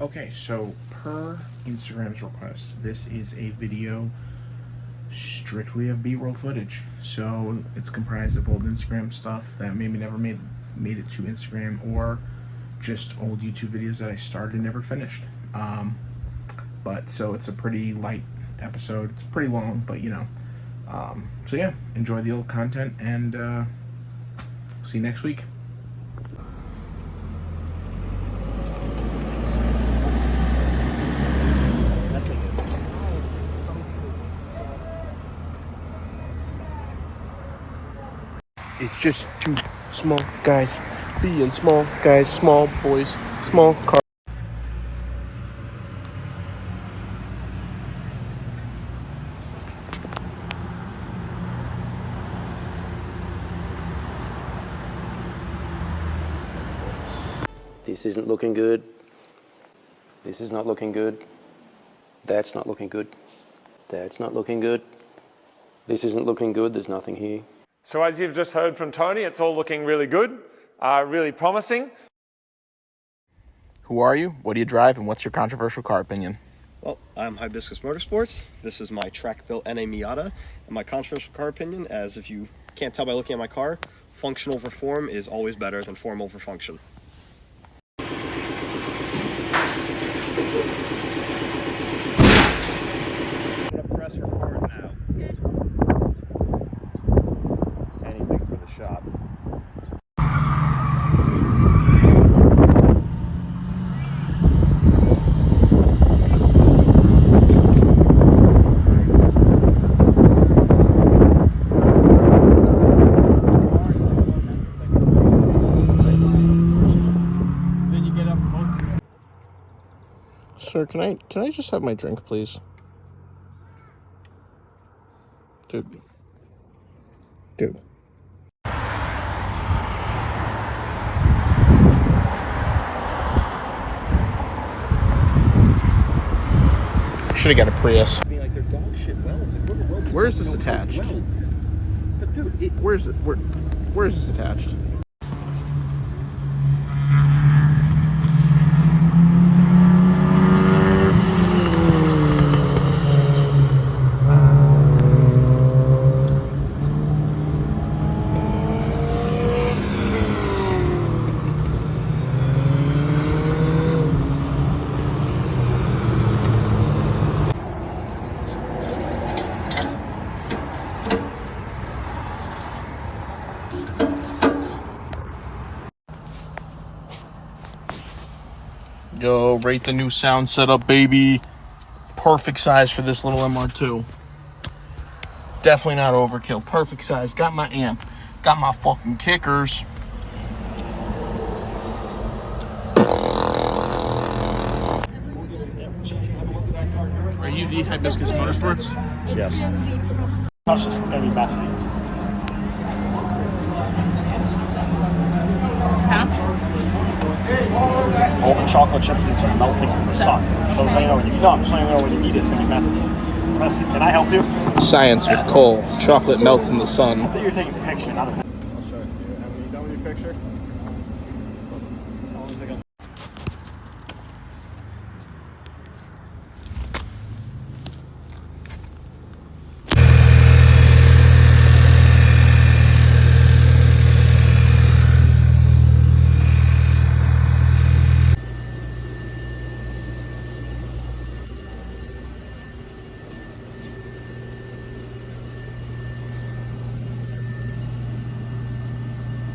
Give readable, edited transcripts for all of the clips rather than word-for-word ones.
Okay, so per Instagram's request, this is a video strictly of B-roll footage. So it's comprised of old Instagram stuff that maybe never made it to Instagram, or just old YouTube videos that I started and never finished. But so it's a pretty light episode. It's pretty long, but you know. So yeah, enjoy the old content, and see you next week. It's just two small guys being small guys, small boys, small car. This isn't looking good. This is not looking good. That's not looking good. That's not looking good. This isn't looking good. There's nothing here. So as you've just heard from Tony, it's all looking really good, really promising. Who are you? What do you drive? And what's your controversial car opinion? Well, I'm Hibiscus Motorsports. This is my track-built NA Miata. And my controversial car opinion, as if you can't tell by looking at my car, function over form is always better than form over function. I'm gonna press record now. Anything for the shop. Sir, can I just have my drink, please? Dude. Should have got a Prius. Being like they're dog shit welds. Like, whoever welds Where is this doesn't know how to attached? weld. But dude, Where is this attached? Yo, rate the new sound setup, baby. Perfect size for this little MR2. Definitely not overkill. Perfect size. Got my amp. Got my fucking kickers. Are you the Hibiscus Motorsports? yes. Touch this, it's gonna be messy. All the chocolate chips in this are melting from the sun. So I'm saying, I'm just letting you know when you eat it, it's gonna be messy. Can I help you? Science with Cole. Chocolate melts in the I sun. think you're taking a picture, not a picture. I'll show it to you. Have you done with your picture? How long is it gonna...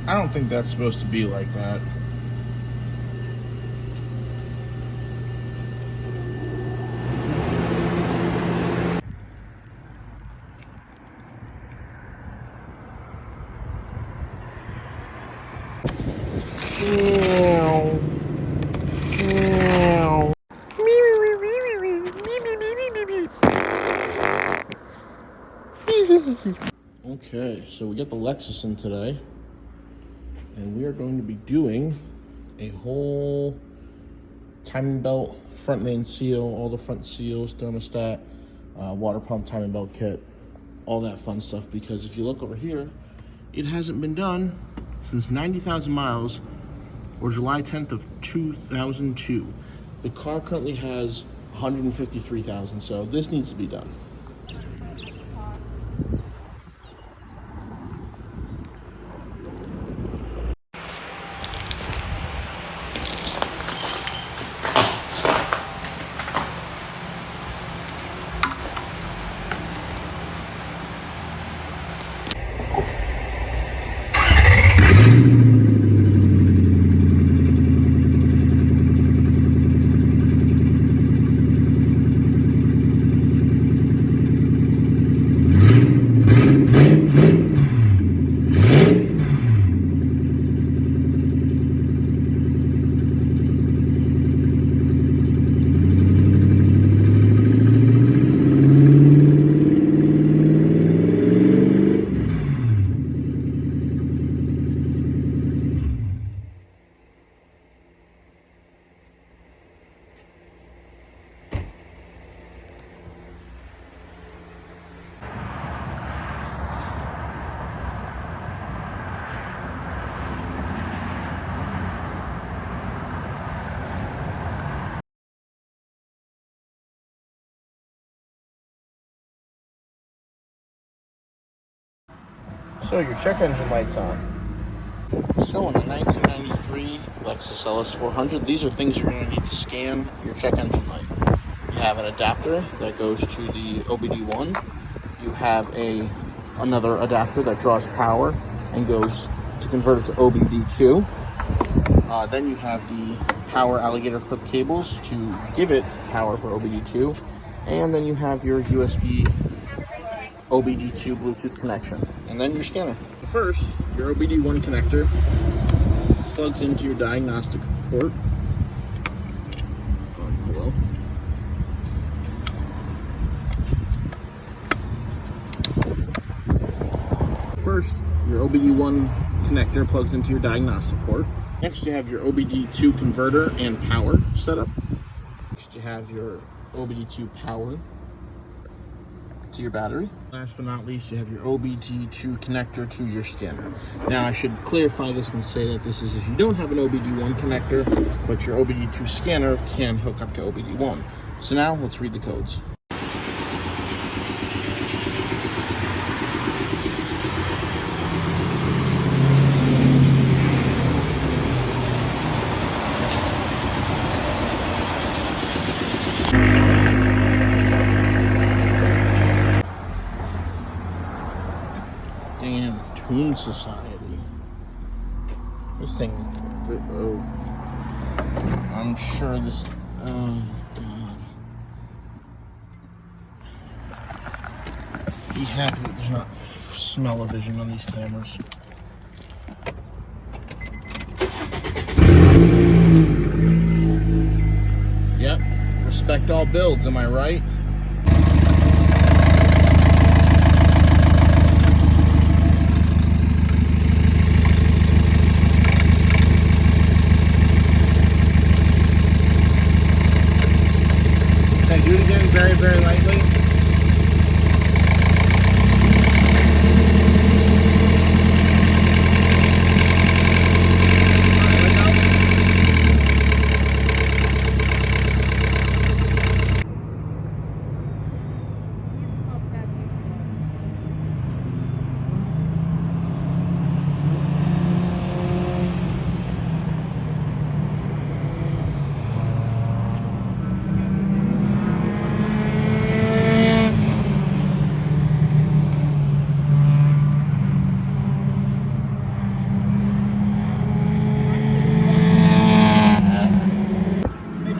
I don't think that's supposed to be like that. Okay, so we get the Lexus in today, and we are going to be doing a whole timing belt, front main seal, all the front seals, thermostat, water pump, timing belt kit, all that fun stuff, because if you look over here, it hasn't been done since 90,000 miles, or July 10th of 2002. The car currently has 153,000, so this needs to be done. So your check engine light's on. So in a 1993 Lexus LS400, these are things you're going to need to scan your check engine light. You have an adapter that goes to the OBD1. You have another adapter that draws power and goes to convert it to OBD2. Then you have the power alligator clip cables to give it power for OBD2. And then you have your USB OBD2 Bluetooth connection, and then your scanner. First, your OBD1 connector plugs into your diagnostic port. Hello. First, your OBD1 connector plugs into your diagnostic port. Next, you have your OBD2 converter and power setup. Next, you have your OBD2 power to your battery. Last but not least, you have your OBD2 connector to your scanner. Now, I should clarify this and say that this is if you don't have an OBD1 connector, but your OBD2 scanner can hook up to OBD1. So now, let's read the codes. Damn, Toon Society. This thing, oh, I'm sure this, oh God. Be happy that there's not smell-o-vision on these cameras. Yep, respect all builds, am I right? Do it again very, very lightly.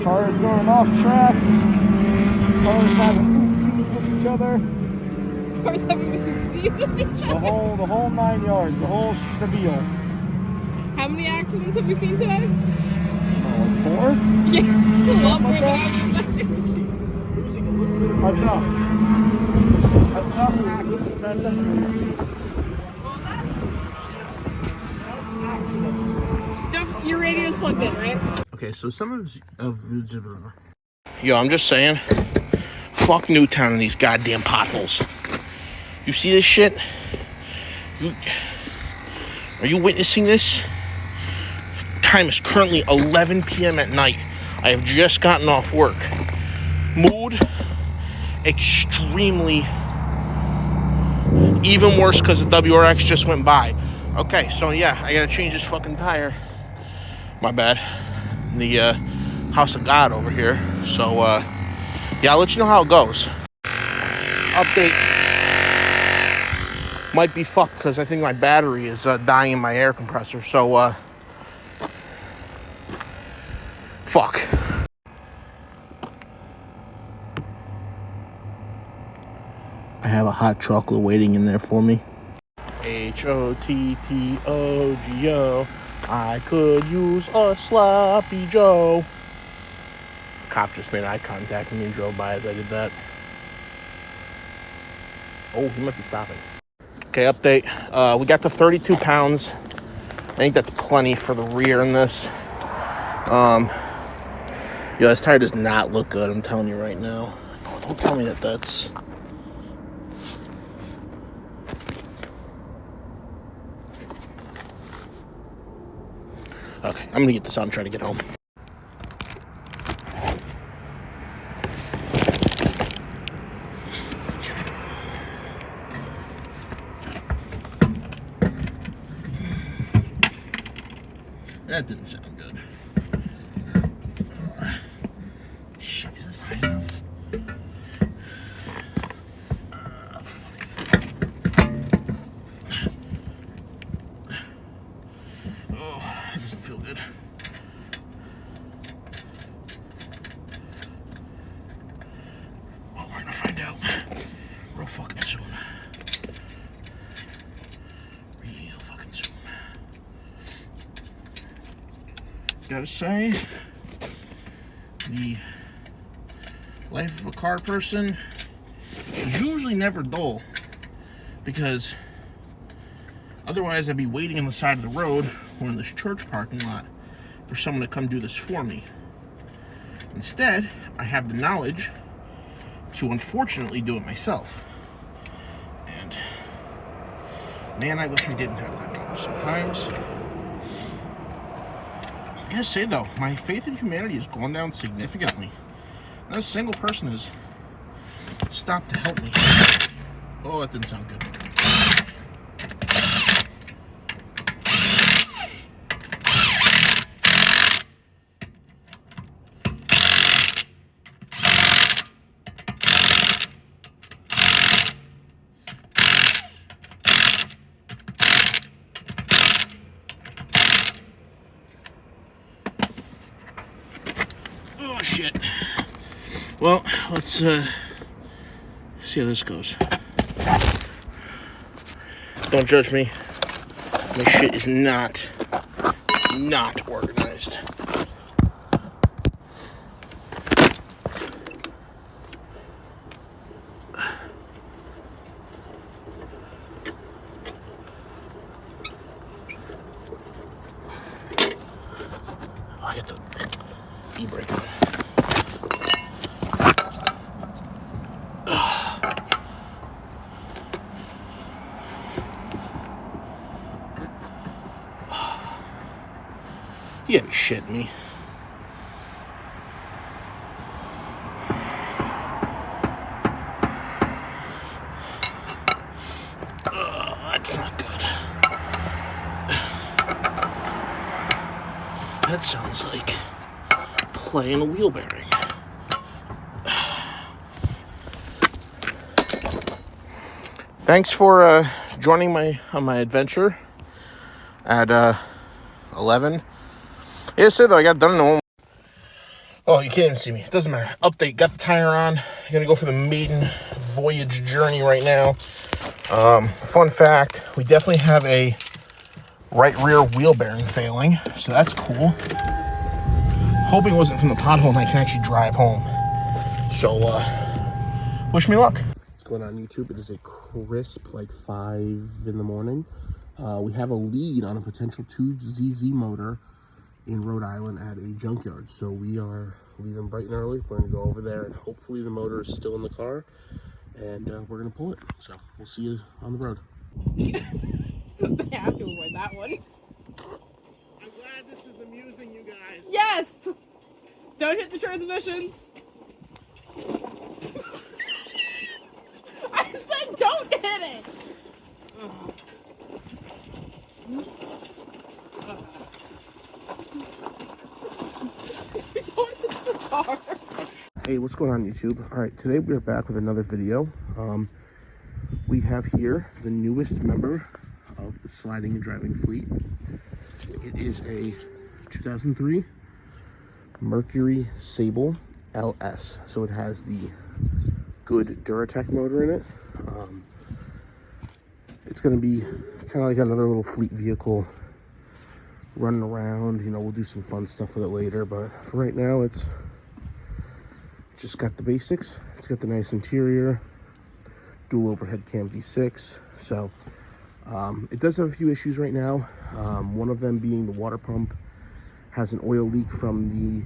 Cars going off track. Cars having oopsies with each other. Cars having oopsies with each The other. whole 9 yards. The whole spiel. How many accidents have we seen today? Like 4? Yeah, a lot more than I was expecting. Enough accidents. That's it. What was that? Your radio's plugged in, right? Okay, so some of yo, I'm just saying, fuck Newtown and these goddamn potholes. You see this shit? Are you witnessing this? Time is currently 11 p.m. at night. I have just gotten off work. Mood, extremely, even worse because the WRX just went by. Okay, so yeah, I gotta change this fucking tire. My bad. The House of God over here. So yeah, I'll let you know how it goes. Update. Might be fucked because I think my battery is dying in my air compressor. So fuck. I have a hot chocolate waiting in there for me. H-O-T-T-O-G-O. I could use a sloppy Joe. Cop just made eye contact with me and drove by as I did that. Oh, he might be stopping. Okay, update. We got to 32 pounds. I think that's plenty for the rear in this. Yo, this tire does not look good, I'm telling you right now. Oh, don't tell me that that's... Okay, I'm gonna get this out and try to get home. That didn't sound good. Shit, is this high enough? Oh, it doesn't feel good. Well, we're gonna find out real fucking soon. Real fucking soon. Gotta say, the life of a car person is usually never dull, because otherwise I'd be waiting on the side of the road or in this church parking lot for someone to come do this for me. Instead, I have the knowledge to unfortunately do it myself. And man, I wish I didn't have that knowledge sometimes. I gotta say though, my faith in humanity has gone down significantly. Not a single person has stopped to help me. Oh, that didn't sound good. Oh shit. Well, let's see how this goes. Don't judge me. My shit is not organized. Oh, I got the e-brake on. You gotta be shitting me. That's not good. That sounds like playing a wheel bearing. Thanks for joining on my adventure at 11. Yeah, say though, I got done in the one. Oh, you can't even see me. It doesn't matter. Update. Got the tire on. I'm gonna go for the maiden voyage journey right now. Fun fact: we definitely have a right rear wheel bearing failing, so that's cool. Hoping it wasn't from the pothole and I can actually drive home. So, wish me luck. What's going on YouTube? It is a crisp, like 5 in the morning. We have a lead on a potential 2ZZ motor in Rhode Island at a junkyard. So we are leaving bright and early. We're gonna go over there and hopefully the motor is still in the car and we're gonna pull it. So we'll see you on the road. I have to avoid that one. I'm glad this is amusing you guys. Yes! Don't hit the transmissions. I said don't hit it. Don't hit the car. Hey, what's going on, YouTube? Alright, today we're back with another video. We have here the newest member of the sliding and driving fleet. It is a 2003 Mercury Sable LS. So it has the good Duratec motor in it. It's going to be kind of like another little fleet vehicle running around. You know, we'll do some fun stuff with it later, but for right now, it's just got the basics. It's got the nice interior, dual overhead cam V6. So it does have a few issues right now. One of them being the water pump has an oil leak from the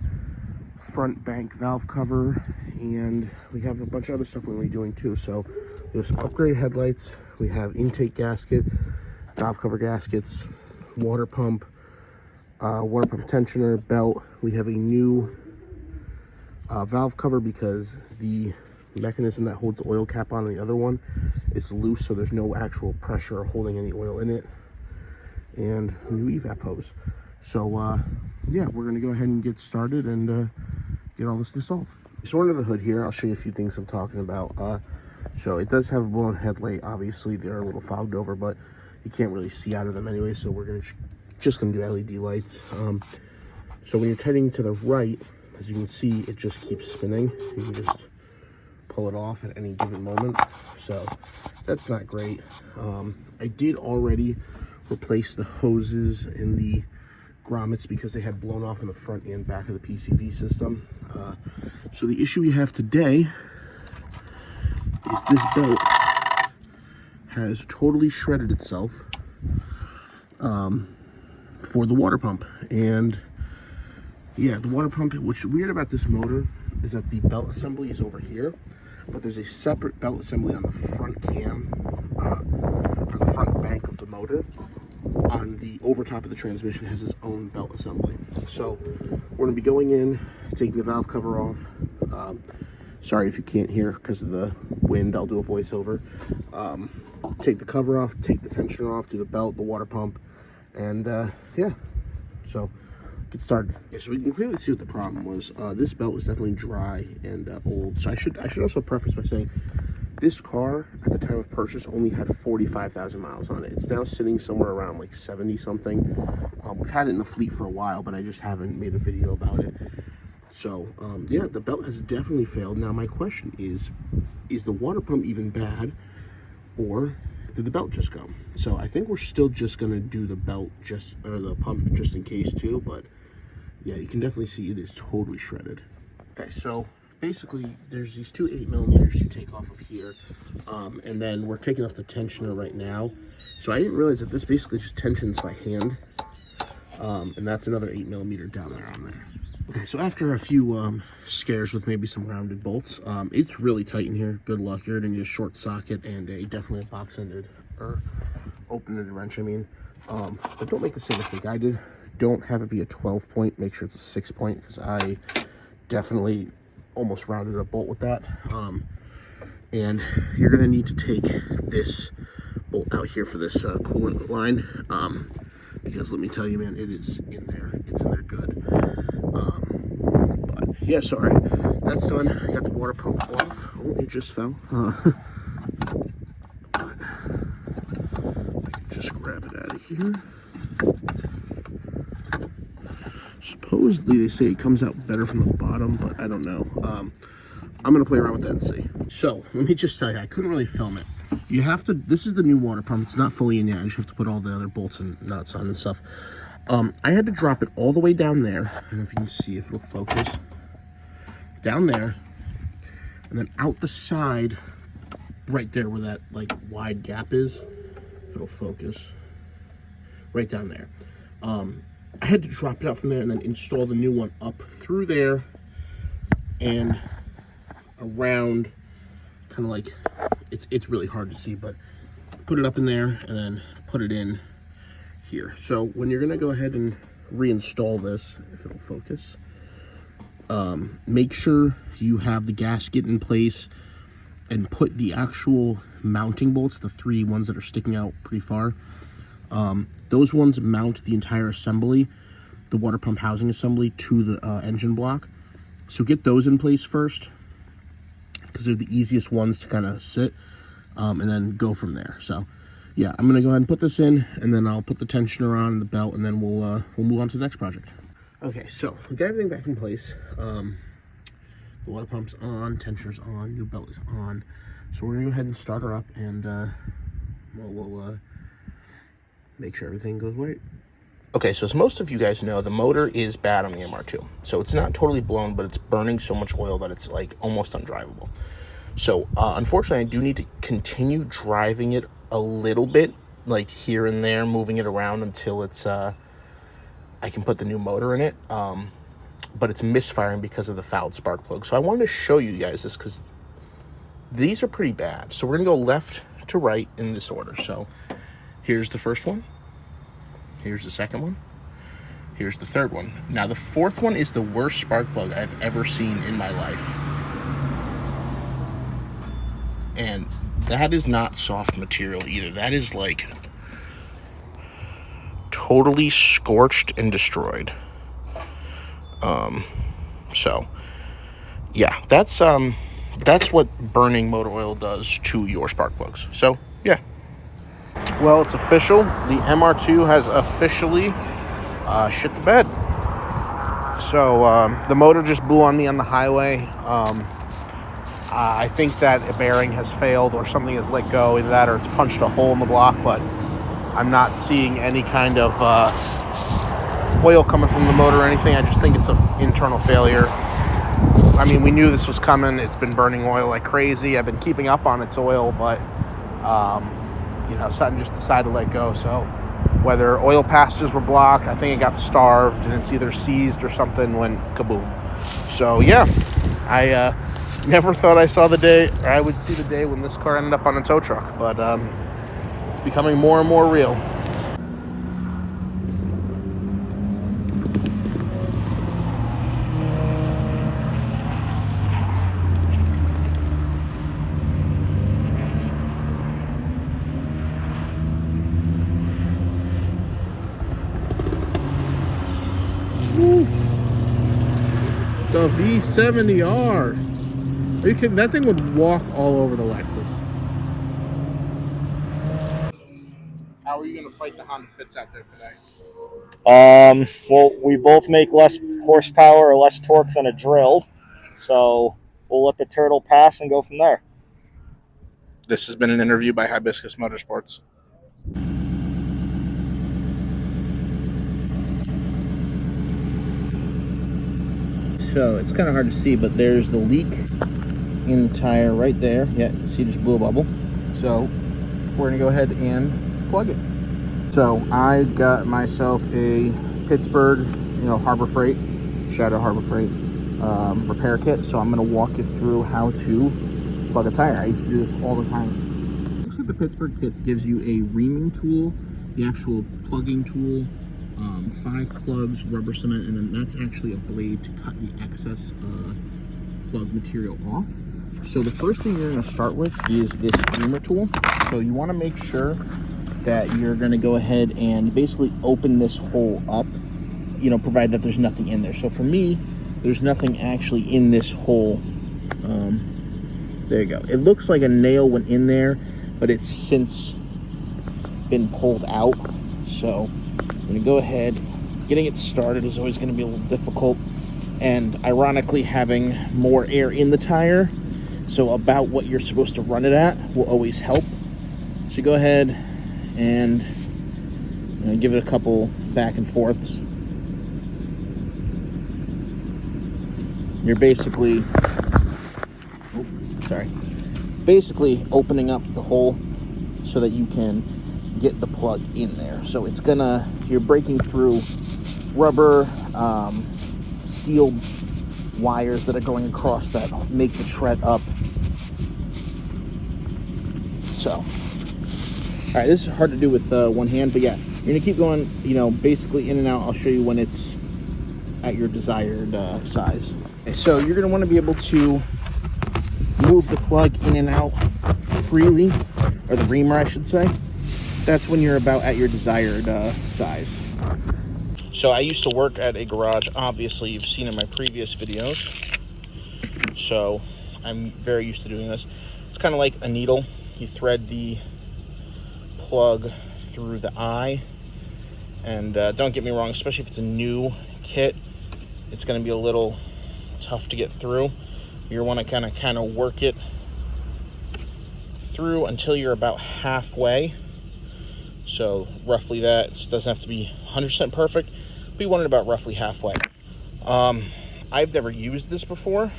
front bank valve cover, and we have a bunch of other stuff we're going to be doing too. So there's some upgraded headlights. We have intake gasket, valve cover gaskets, water pump tensioner, belt. We have a new valve cover because the mechanism that holds the oil cap on the other one is loose, so there's no actual pressure or holding any oil in it, and new evap hose. So yeah, we're gonna go ahead and get started and get all this installed. So under the hood here, I'll show you a few things I'm talking about. So it does have a blown headlight. Obviously they're a little fogged over, but you can't really see out of them anyway, so we're just gonna do LED lights. So when you're turning to the right, as you can see, it just keeps spinning. You can just pull it off at any given moment, so that's not great. I did already replace the hoses in the grommets because they had blown off in the front and back of the PCV system. So the issue we have today is this belt has totally shredded itself for the water pump. And yeah, the water pump, what's weird about this motor is that the belt assembly is over here, but there's a separate belt assembly on the front cam, for the front bank of the motor. On the overtop of the transmission has its own belt assembly. So we're going to be going in, taking the valve cover off. Sorry if you can't hear because of the wind, I'll do a voiceover. Take the cover off, take the tensioner off, do the belt, the water pump, and yeah, so get started. Yeah, so we can clearly see what the problem was. This belt was definitely dry and old. So I should also preface by saying this car at the time of purchase only had 45,000 miles on it. It's now sitting somewhere around like 70 something. We've had it in the fleet for a while, but I just haven't made a video about it. So yeah, the belt has definitely failed. Now my question is the water pump even bad, or did the belt just go? So I think we're still just gonna do the belt or the pump just in case too, but yeah, you can definitely see it is totally shredded. Okay, so basically there's these two 8mm you take off of here, and then we're taking off the tensioner right now. So I didn't realize that this basically just tensions by hand, and that's another 8mm down there on there. Okay, so after a few scares with maybe some rounded bolts, it's really tight in here. Good luck. You're gonna need a short socket and definitely a box-ended or open-ended wrench, I mean. But don't make the same mistake I did. Don't have it be a 12 point, make sure it's a 6 point, because I definitely almost rounded a bolt with that. And you're gonna need to take this bolt out here for this coolant line, because let me tell you, man, it is in there. It's in there good. But yeah, sorry, that's done. I got the water pump off. Oh, it just fell. I can just grab it out of here. Supposedly they say it comes out better from the bottom, but I don't know. I'm gonna play around with that and see. So let me just tell you, I couldn't really film it. You have to, this is the new water pump. It's not fully in yet. I just have to put all the other bolts and nuts on and stuff. I had to drop it all the way down there. I don't know if you can see, if it'll focus. Down there, and then out the side, right there where that like wide gap is, if it'll focus. Right down there. I had to drop it out from there and then install the new one up through there and around, kind of like, it's really hard to see, but put it up in there and then put it in here. So when you're gonna go ahead and reinstall this, if it'll focus, make sure you have the gasket in place and put the actual mounting bolts, the 3 ones that are sticking out pretty far. Those ones mount the entire assembly, the water pump housing assembly, to the engine block. So get those in place first, because they're the easiest ones to kind of sit, and then go from there. So yeah, I'm gonna go ahead and put this in, and then I'll put the tensioner on and the belt, and then we'll move on to the next project. Okay, so we got everything back in place. The water pump's on, tensioner's on, new belt is on. So we're gonna go ahead and start her up, and we'll make sure everything goes right. Okay, so as most of you guys know, the motor is bad on the MR2. So it's not totally blown, but it's burning so much oil that it's like almost undrivable. So unfortunately, I do need to continue driving it a little bit, like here and there, moving it around until it's I can put the new motor in it. But it's misfiring because of the fouled spark plug. So I wanted to show you guys this because these are pretty bad. So we're gonna go left to right in this order. So here's the first one. Here's the second one. Here's the third one. Now the fourth one is the worst spark plug I've ever seen in my life. And that is not soft material either. That is like totally scorched and destroyed. So yeah, that's what burning motor oil does to your spark plugs. So yeah. Well, it's official. The MR2 has officially shit the bed. So the motor just blew on me on the highway. I think that a bearing has failed or something has let go, either that or it's punched a hole in the block, but I'm not seeing any kind of oil coming from the motor or anything. I just think it's an internal failure. I mean, we knew this was coming. It's been burning oil like crazy. I've been keeping up on its oil, but you know, something just decided to let go. So whether oil passages were blocked, I think it got starved and it's either seized or something went kaboom. So yeah, I never thought I saw the day, or I would see the day when this car ended up on a tow truck, but it's becoming more and more real. The V70R. Are you kidding? That thing would walk all over the Lexus. How are you going to fight the Honda Fits out there today? Well, we both make less horsepower or less torque than a drill, so we'll let the turtle pass and go from there. This has been an interview by Hibiscus Motorsports. So it's kind of hard to see, but there's the leak in the tire right there. Yeah, see, just blew a bubble. So we're gonna go ahead and plug it. So I got myself a Pittsburgh, Harbor Freight, shout out Harbor Freight, repair kit. So I'm gonna walk you through how to plug a tire. I used to do this all the time. Looks like the Pittsburgh kit gives you a reaming tool, the actual plugging tool, 5 plugs, rubber cement, and then that's actually a blade to cut the excess plug material off. So the first thing you're going to start with is this reamer tool. So you want to make sure that you're going to go ahead and basically open this hole up, provided that there's nothing in there. So for me, there's nothing actually in this hole. There you go. It looks like a nail went in there, but it's since been pulled out. So I'm going to go ahead. Getting it started is always going to be a little difficult, and ironically having more air in the tire, so about what you're supposed to run it at, will always help. So go ahead and give it a couple back and forths. You're basically opening up the hole so that you can get the plug in there. So it's you're breaking through rubber, steel wires that are going across that make the tread up. So, all right, this is hard to do with one hand, but yeah, you're gonna keep going, basically in and out. I'll show you when it's at your desired size. So you're going to want to be able to move the plug in and out freely, or the reamer I should say. That's when you're about at your desired size. So I used to work at a garage, obviously you've seen in my previous videos. So I'm very used to doing this. It's kind of like a needle. You thread the plug through the eye, and don't get me wrong, especially if it's a new kit, it's going to be a little tough to get through. You want to kind of work it through until you're about halfway. So roughly that. It doesn't have to be 100% perfect, but you want it about roughly halfway. I've never used this before,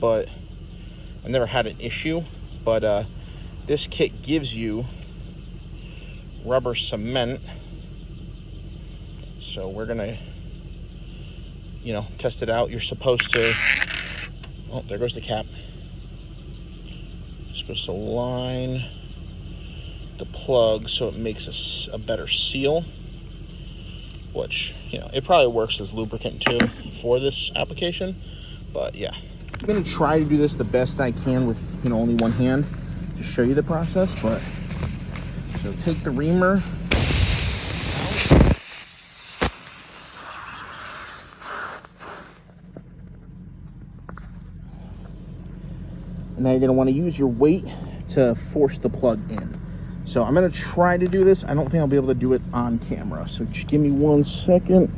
but I've never had an issue. But this kit gives you rubber cement, so we're gonna, test it out. You're supposed to, oh, there goes the cap. You're supposed to line the plug so it makes a better seal, which, it probably works as lubricant too for this application. But yeah, I'm gonna try to do this the best I can with only one hand to show you the process. But so take the reamer and now you're going to want to use your weight to force the plug in. So I'm going to try to do this. I don't think I'll be able to do it on camera, so just give me 1 second.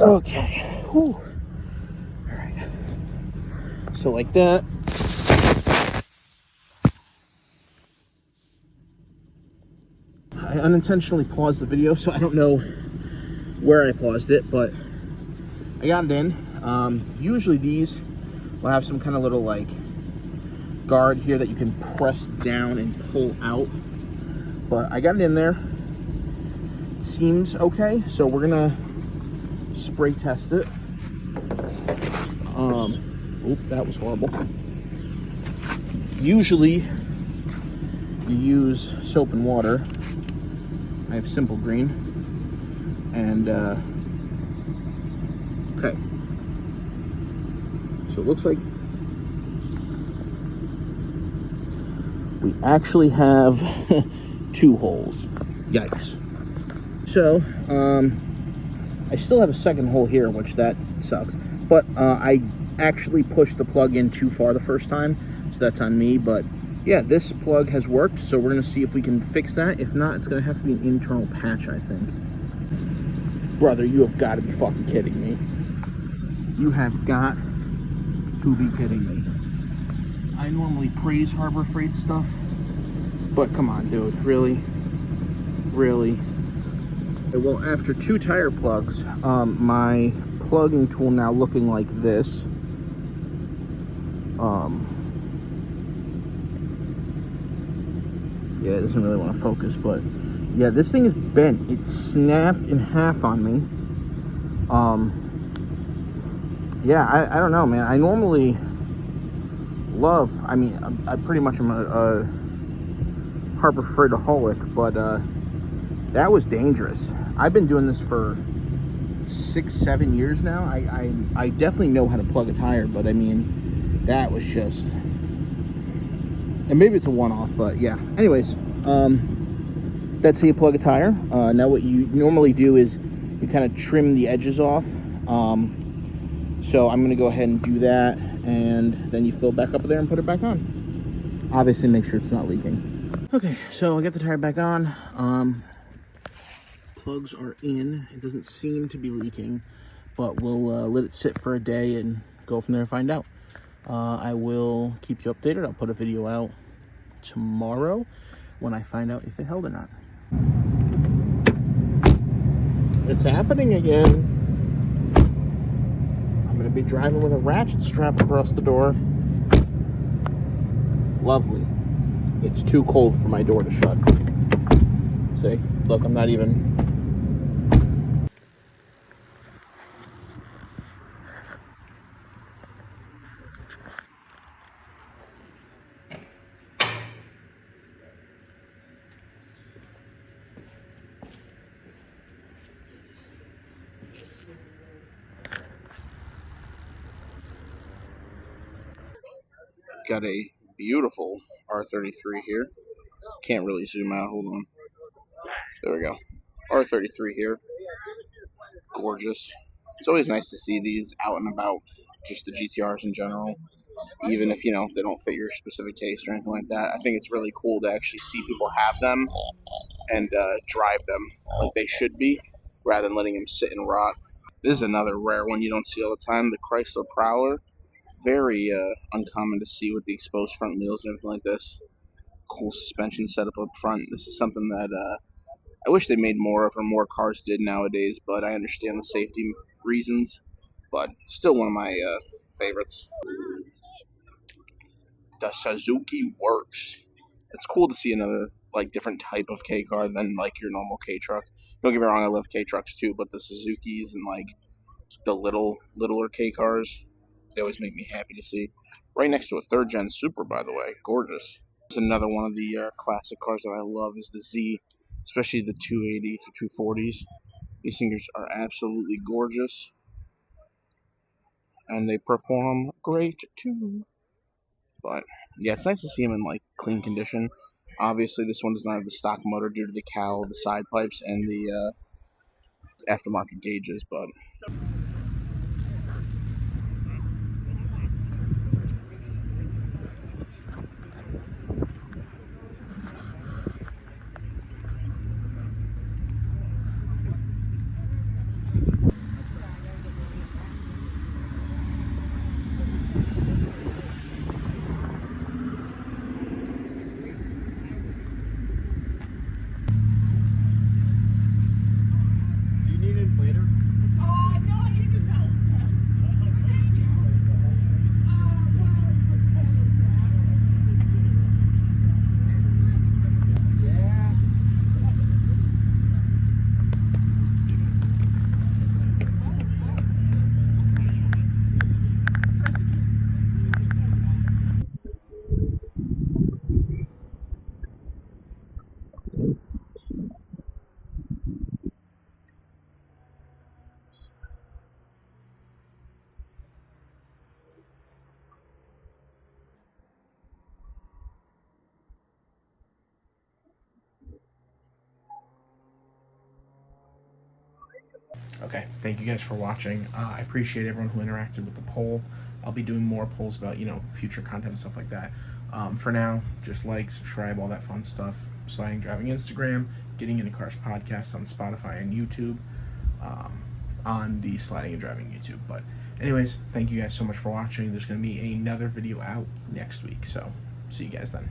Okay. Whew. All right. So like that. I unintentionally paused the video, so I don't know where I paused it, but I got it in. Usually these will have some kind of little like guard here that you can press down and pull out, but I got it in there. It seems okay, so we're gonna spray test it. Oop, that was horrible. Usually you use soap and water. I have Simple Green, and okay, so it looks like we actually have 2 holes. Yikes. So I still have a second hole here, which that sucks, but I actually pushed the plug in too far the first time, so that's on me. But yeah, this plug has worked, so we're going to see if we can fix that. If not, it's going to have to be an internal patch, I think. Brother, you have got to be fucking kidding me. You have got to be kidding me. I normally praise Harbor Freight stuff, but come on, dude. Really? Really? Well, after 2 tire plugs, my plugging tool now looking like this. Yeah, it doesn't really want to focus, but yeah, this thing is bent. It snapped in half on me. Yeah, I don't know, man. I normally love, I pretty much am a Harbor Freightaholic, but that was dangerous. I've been doing this for 6-7 years now. I definitely know how to plug a tire, but that was just, and maybe it's a one-off, but yeah. Anyways, that's how you plug a tire. Now what you normally do is you kind of trim the edges off. So I'm going to go ahead and do that, and then you fill back up there and put it back on. Obviously make sure it's not leaking. Okay, so I got the tire back on. Plugs are in. It doesn't seem to be leaking, but we'll let it sit for a day and go from there and find out. I will keep you updated. I'll put a video out tomorrow when I find out if it held or not. It's happening again. I'm going to be driving with a ratchet strap across the door. Lovely. It's too cold for my door to shut. See? Look, I'm not even... got a beautiful R33 here. Can't really zoom out. Hold on. There we go. R33 here. Gorgeous. It's always nice to see these out and about, just the GTRs in general. Even if, they don't fit your specific taste or anything like that. I think it's really cool to actually see people have them and drive them like they should be, rather than letting them sit and rot. This is another rare one you don't see all the time, the Chrysler Prowler. Very uncommon to see with the exposed front wheels and everything like this. Cool suspension setup up front. This is something that I wish they made more of, or more cars did nowadays, but I understand the safety reasons. But still one of my favorites. The Suzuki Works. It's cool to see another different type of K car than your normal K truck. Don't get me wrong, I love K trucks too, but the Suzukis and the littler K cars, they always make me happy to see. Right next to a 3rd gen Supra, by the way, gorgeous. It's another one of the classic cars that I love is the Z, especially the 280 to 240s. These things are absolutely gorgeous, and they perform great too. But yeah, it's nice to see them in clean condition. Obviously, this one does not have the stock motor due to the cowl, the side pipes, and the aftermarket gauges. But okay, thank you guys for watching. I appreciate everyone who interacted with the poll. I'll be doing more polls about future content and stuff like that. For now, just subscribe, all that fun stuff. Sliding Driving Instagram, Getting Into Cars podcast on Spotify and YouTube, on the Sliding and Driving YouTube. But anyways, thank you guys so much for watching. There's going to be another video out next week, so see you guys then.